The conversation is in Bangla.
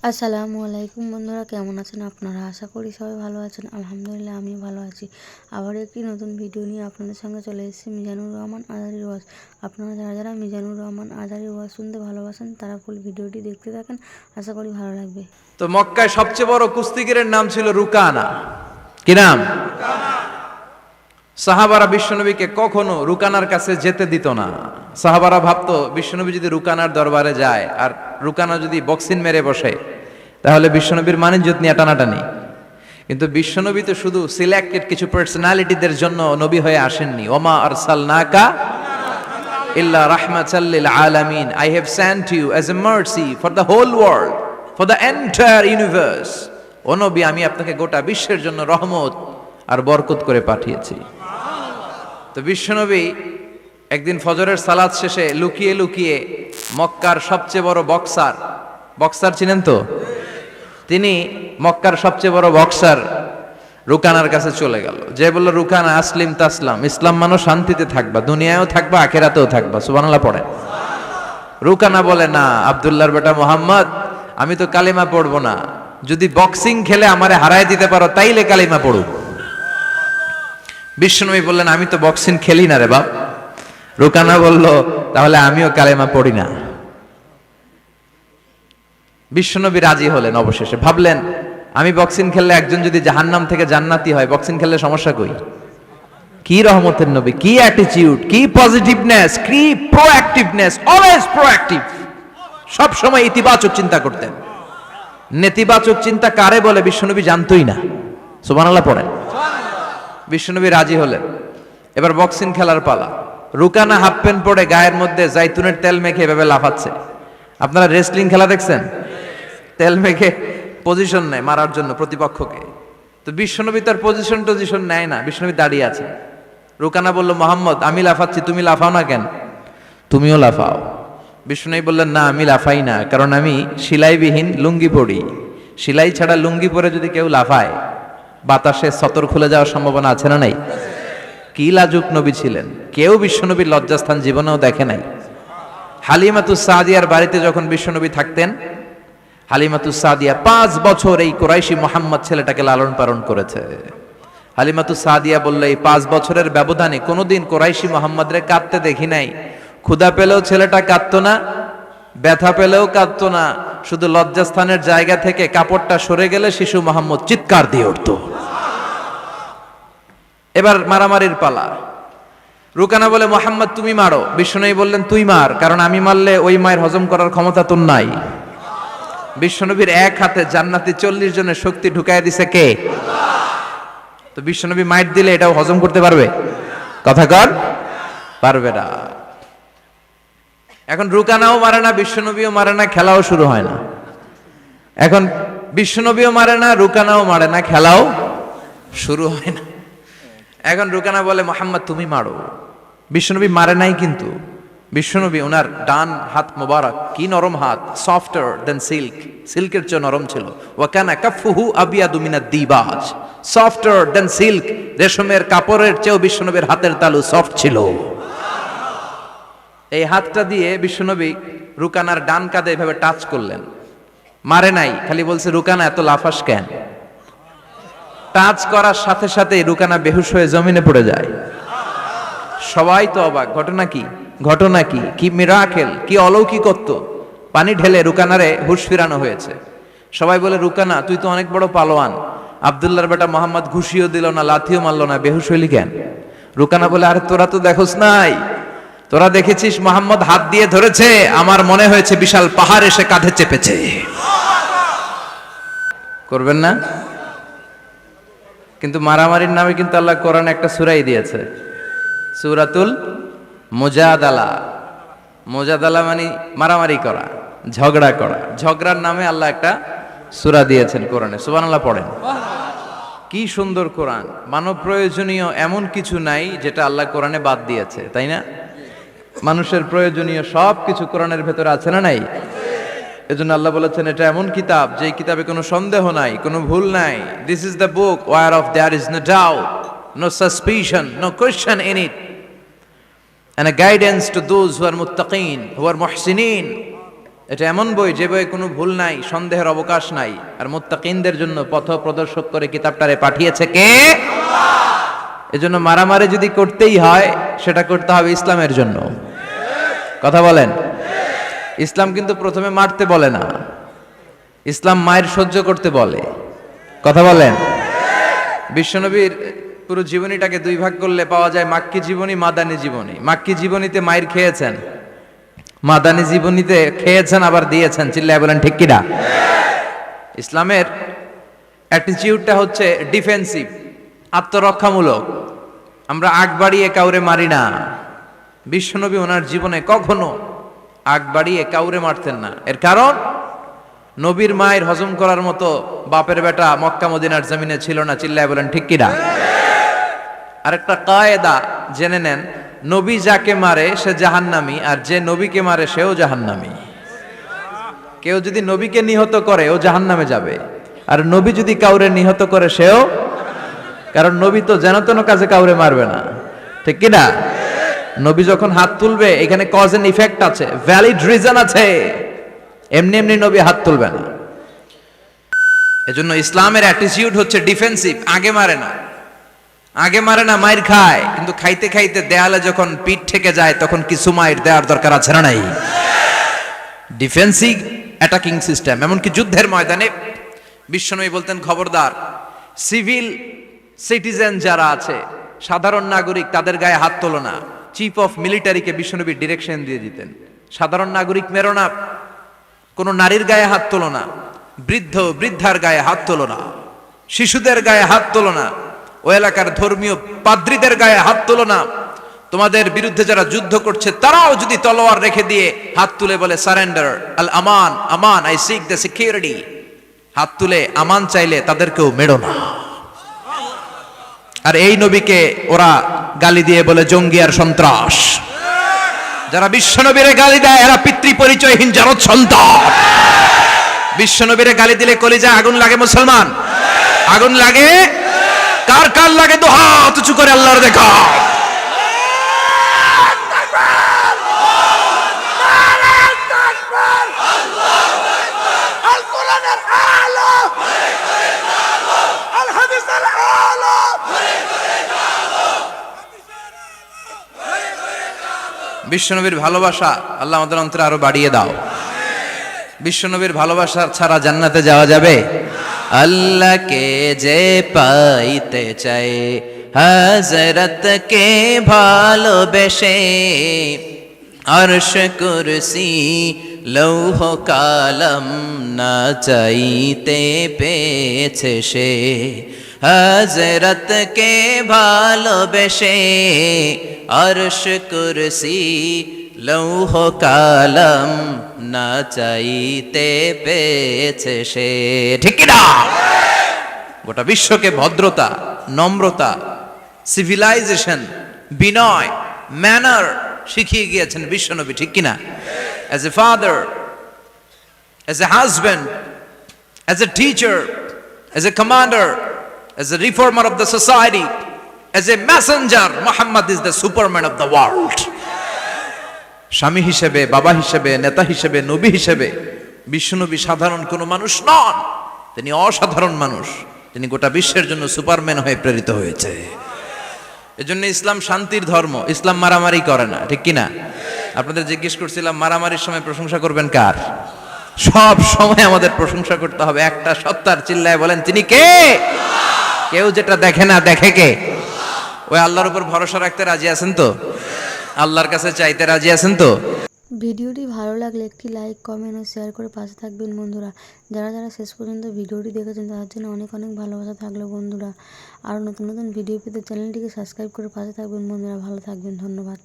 আসসালামু আলাইকুম বন্ধুরা, কেমন আছেন আপনারা? আশা করি সবাই ভালো আছেন। আলহামদুলিল্লাহ আমি ভালো আছি। আবার একটি নতুন ভিডিও নিয়ে আপনাদের সঙ্গে চলে এসেছি মিজানুর রহমান আজারির ওয়াজ। আপনারা যারা যারা মিজানুর রহমান আজারির ওয়াজ শুনতে ভালোবাসেন তারা ফুল ভিডিওটি দেখতে থাকেন, আশা করি ভালো লাগবে। তো মক্কায় সবচেয়ে বড় কুস্তিগিরের নাম ছিল রুকানা। কি নাম? সাহাবারা বিশ্বনবীকে কখনো রুকানার কাছে যেতে দিত না। সাহাবারা ভাবতো বিশ্বনবী যদি রুকানার দরবারে যায় আর রুকানা যদি বক্সিন মেরে বসে তাহলে বিশ্বনবীর মানিজ্যত নিয়ে টানাটানি। কিন্তু বিশ্বনবী তো শুধু সিলেক্টেড কিছু পার্সোনালিটিদের জন্য নবী হয়ে আসেননি। ওমা আরসালনাকা ইল্লা রাহমাতাল লিল আলামিন, I have sent you as a mercy for the whole world, for the entire universe. ও নবী, আমি আপনাকে গোটা বিশ্বের জন্য রহমত আর বরকত করে পাঠিয়েছি। তো বিশ্বনবী একদিন ফজরের সালাত শেষে লুকিয়ে লুকিয়ে মক্কার সবচেয়ে বড় বক্সার চিনেন তো, তিনি মক্কার সবচেয়ে বড় বক্সার রুকানার কাছে চলে গেল। যে বলল, রুকানা আসলিম তাসলাম, ইসলাম মানো শান্তিতে থাকবা, দুনিয়ায়ও থাকবা আখেরাতেও থাকবা। সুবহানাল্লাহ পড়েন। রুকানা বলে, না আব্দুল্লাহর বেটা মোহাম্মদ, আমি তো কালিমা পড়বো না, যদি বক্সিং খেলে আমারে হারায় দিতে পারো তাইলে কালিমা পড়ু। বিশ্বনবী বললেন, আমি তো বক্সিং খেলি না রে বাপ। রুকানা বলল, তাহলে আমিও কালেমা পড়ি না। বিশ্বনবী রাজি হলেন। অবশেষে ভাবলেন, আমি বক্সিং খেললে একজন যদি জাহান্নাম থেকে জান্নাতি হয়, বক্সিং খেললে সমস্যা কই? কি রহমতের নবী, কি অ্যাটিটিউড, কি পজিটিভনেস, কি প্রোঅ্যাক্টিভনেস, অলওয়েজ প্রোঅ্যাক্টিভ। সব সময় ইতিবাচক চিন্তা করতেন। নেতিবাচক চিন্তা কারে বলে বিশ্বনবী জানতই না। সুবহানাল্লাহ পড়েন। বিশ্বনবী রাজি হলেন। এবার বক্সিং খেলার পালা। রুকানা হাফ প্যান্ট পরে গায়ের মধ্যে জাইতুনের তেল মেখে এভাবে লাফাচ্ছে। আপনারা রেসলিং খেলা দেখছেন? তেল মেখে পজিশন নেয় মারার জন্য প্রতিপক্ষকে। তো বিশ্বনবী তার পজিশন নেয় না, বিশ্বনবী দাঁড়িয়ে আছে। রুকানা বলল, মোহাম্মদ, আমি লাফাচ্ছি, তুমি লাফাও না কেন? তুমিও লাফাও। বিশ্বনবী বললেন, না আমি লাফাই না, কারণ আমি সেলাইবিহীন লুঙ্গি পরি। সেলাই ছাড়া লুঙ্গি পরে যদি কেউ লাফায়, বাতাসে সতর খুলে যাওয়ার সম্ভাবনা আছে না নাই? কি লাজুক নবী ছিলেন, কেউ বিশ্বনবীর লজ্জাস্থান জীবনেও দেখে নাই। হালিমাতুস সাদিয়ার বাড়িতে যখন বিশ্বনবী থাকতেন, হালিমাতুস সাদিয়া 5 বছর এই কুরাইশি মুহাম্মদ ছেলেটাকে লালন পালন করেছে। হালিমাতুস সাদিয়া বলল, এই 5 বছরের ব্যবধানে কোনোদিন কুরাইশি মুহাম্মদরে কাঁদতে দেখি নাই। ক্ষুধা পেলেও ছেলেটা কাঁদতো না, ব্যথা পেলেও কাঁদতো না, শুধু লজ্জাস্থানের জায়গা থেকে কাপড়টা সরে গেলে শিশু মুহাম্মদ চিৎকার দিয়ে উঠত। এবার মারামারির পালা। রুকানা বলে, মোহাম্মদ তুমি মারো। বিশ্বনবী বললেন, তুই মার, কারণ আমি মারলে ওই মায়ের হজম করার ক্ষমতা তোর নাই। বিশ্বনবীর এক হাতে জান্নাতি 40 জনের শক্তি ঢুকায় দিছে কে? তো বিশ্বনবী মাইট দিলে এটাও হজম করতে পারবে? কথা কর, পারবে না। এখন রুকানাও মারে না, বিশ্বনবীও মারে না, খেলাও শুরু হয় না। এখন বিশ্বনবীও মারে না, রুকানাও মারে না, খেলাও শুরু হয় না। এখন রুকানা বলে, মোহাম্মদ তুমি মারো। বিশ্বনবী মারে নাই, কিন্তু বিশ্বনবী ওনার ডান হাত মোবারক, কি নরম হাত, সফটার দেন সিল্ক, সিল্কের চেয়ে নরম ছিল। ওয়াকানা কাফুহু আবিয়াদু মিনাদ দিবাজ, সফটার দেন সিল্ক, রেশমের কাপড়ের চেয়েও বিশ্বনবীর হাতের তালু সফট ছিল। এই হাতটা দিয়ে বিশ্বনবী রুকানার ডান কাঁধে এভাবে টাচ করলেন। মারে নাই, খালি বলছে, রুকানা এত লাফাস কেন? টাচ করার সাথে সাথে রুকানা বেহুশ হয়ে জমিনে পড়ে যায়। সবাই তো অবাক, ঘটনা কি, ঘটনা কি, কি মিরাকেল, কি অলৌকিকত্ব। পানি ঢেলে রুকানারে হুশ ফিরানো হয়েছে। সবাই বলে, রুকানা তুই তো অনেক বড় পালোয়ান, আব্দুল্লাহর বেটা মোহাম্মদ ঘুষিও দিল না, লাথিও মারলো না, বেহুশ হইলি কেন? রুকানা বলে, আরে তোরা তো দেখোস নাই, তোরা দেখেছিস মোহাম্মদ হাত দিয়ে ধরেছে, আমার মনে হয়েছে বিশাল পাহাড় এসে কাঁধে চেপেছে। করবেন না? কিন্তু মারামারির নামে কিন্তু আল্লাহ কোরআনে একটা সূরাই দিয়েছে, সূরাতুল মুজাদালা। মুজাদালা মানে মারামারি করা, ঝগড়া করা। ঝগড়ার নামে আল্লাহ একটা সূরা দিয়েছেন কোরআনে। সুবহানাল্লাহ পড়েন। কি সুন্দর কোরআন। মানব প্রয়োজনীয় এমন কিছু নাই যেটা আল্লাহ কোরআনে বাদ দিয়েছে, তাই না? মানুষের প্রয়োজনীয় সব কিছু কোরআনের ভেতরে আছে না নাই? এজন্য আল্লাহ বলেছেন, এটা এমন কিতাব যে কিতাবে কোনো সন্দেহ নাই, কোনো ভুল নাই। This is the book whereof there is no doubt, no suspicion, no question in it, and a guidance to those who are muttaqin, who are muhsinin. এটা এমন বই যে বইয়ে কোনো ভুল নাই, সন্দেহের অবকাশ নাই। আর মুত্তাকিনদের জন্য পথ প্রদর্শক করে কিতাবটারে পাঠিয়েছে কে? এজন্য মারামারি যদি করতেই হয় সেটা করতে হবে ইসলামের জন্য। কথা বলেন। ইসলাম কিন্তু প্রথমে মারতে বলে না, ইসলাম মায়ের সহ্য করতে বলে। কথা বলেন। বিশ্বনবীর পুরো জীবনীটাকে দুই ভাগ করলে পাওয়া যায় মাক্কি জীবনী, মাদানী জীবনী। মাক্কি জীবনীতে মায়ের খেয়েছেন, মাদানী জীবনীতে খেয়েছেন আবার দিয়েছেন। চিল্লায় বলেন ঠিক কিনা? ইসলামের অ্যাটিটিউডটা হচ্ছে ডিফেন্সিভ, আত্মরক্ষামূলক। আমরা আগ বাড়িয়ে কাউরে মারি না। বিশ্বনবী ওনার জীবনে কখনো আগ বাড়িয়ে কাউরে মারতেন না। এর কারণ নবীর মায়ের হজম করার মতো বাপের বেটা মক্কা মদিনার জমিনে ছিল না। চিল্লায় বলেন ঠিক কিনা? আরেকটা কায়দা জেনে নেন, নবী যাকে মারে সে জাহান্নামী, আর যে নবীকে মারে সেও জাহান্নামী। কেউ যদি নবীকে নিহত করে ও জাহান্নামে যাবে, আর নবী যদি কাউরে নিহত করে সেও, কারণ নবী তো যেন তেন কাজে কাউরে মারবে না। ঠিক কিনা? নবী যখন হাত তুলবে এখানে কজ এন্ড ইফেক্ট আছে, ভ্যালিড রিজন আছে। এমনি এমনি নবী হাত তুলবে না। এজন্য ইসলামের অ্যাটিটিউড হচ্ছে ডিফেন্সিভ, আগে মারে না। আগে মারে না, মায়ের খায়, কিন্তু খাইতে খাইতে দেয়ালে যখন পিঠ থেকে যায় তখন কিছু মায়ের দেওয়ার দরকার আছে না নাই? Defensive attacking system. এমনকি যুদ্ধের ময়দানে বিশ্বনবী বলতেন, খবরদার, সিভিল সিটিজেন যারা আছে, সাধারণ নাগরিক, তাদের গায়ে হাত তোলো না। চিফ অফ মিলিটারিকে বিশ্বনবী ডিরেকশন দিয়ে দিতেন, সাধারণ নাগরিক মেরো না, কোনো নারীর গায়ে হাত তোলো না, বৃদ্ধ বৃদ্ধার গায়ে হাত তোলো না, শিশুদের গায়ে হাত তোলো না, ও এলাকার ধর্মীয় পাদ্রীদের গায়ে হাত তোলো না। তোমাদের বিরুদ্ধে যারা যুদ্ধ করছে তারাও যদি তলোয়ার রেখে দিয়ে হাত তুলে বলে surrender, Al Aman, Aman, I sick the security, হাত তুলে আমান চাইলে তাদেরকেও মেরো না। আর এই নবীকে ওরা গালি দিয়ে বলে জঙ্গি আর সন্ত্রাস। যারা বিশ্বনবীরে গালি দেয় এরা পিতৃ পরিচয়হীন জারদ সন্তান। বিশ্বনবীরে গালি দিলে কলিজায় আগুন লাগে মুসলমান, আগুন লাগে। কার কার লাগে তো হাত উঁচু করে আল্লাহর দেখা। বিশ্বনবীর ভালোবাসা আল্লাহ আমাদের অন্তরে আরো বাড়িয়ে দাও। বিশ্বনবীর ভালোবাসা ছাড়া জান্নাতে যাওয়া যাবে? আল্লাহকে যে পাইতে চাই হযরতকে ভালোবেসে, আরশ কুরসি লৌহ কালাম না চাইতে পেয়েছে সে। হযরতকে ভালোবেসে আরশ কুরসি লৌহ কালাম না চাইতে পেয়েছে সে। ঠিক কিনা? গোটা বিশ্বকে ভদ্রতা, নম্রতা, সিভিলাইজেশন, বিনয়, ম্যানার শিখিয়ে গিয়েছেন বিশ্বনবী। ঠিক কিনা? As a father, as a husband, as a teacher, as a commander, as a reformer of the society, as a Messenger, Muhammad is the Superman of the world. স্বামী হিসেবে, বাবা হিসেবে, নেতা হিসেবে, নবী হিসেবে বিশ্বনবী সাধারণ কোনো মানুষ নন, তিনি অসাধারণ মানুষ। তিনি গোটা বিশ্বের জন্য সুপারম্যান হয়ে প্রেরিত হয়েছে। এজন্য ইসলাম শান্তির ধর্ম, ইসলাম মারামারি করে না। ঠিক কিনা? আপনাদের জিজ্ঞেস করছিলাম মারামারির সময় প্রশংসা করবেন কার? সব সময় আমাদের প্রশংসা করতে হবে একটা সত্তার। চিল্লায় বলেন তিনি কে? কেউ যেটা দেখে না, দেখে কে? ওই আল্লাহর উপর ভরসা রাখতে রাজি আছেন তো? আল্লাহর কাছে চাইতে রাজি আছেন তো? ভিডিওটি ভালো লাগলে একটি লাইক, কমেন্ট ও শেয়ার করে পাশে থাকবেন বন্ধুরা। যারা যারা শেষ পর্যন্ত ভিডিওটি দেখেছেন তাদের জন্য অনেক অনেক ভালোবাসা থাকলো বন্ধুরা। আর নতুন নতুন ভিডিও পেতে চ্যানেলটিকে সাবস্ক্রাইব করে পাশে থাকবেন বন্ধুরা। ভালো থাকবেন, ধন্যবাদ।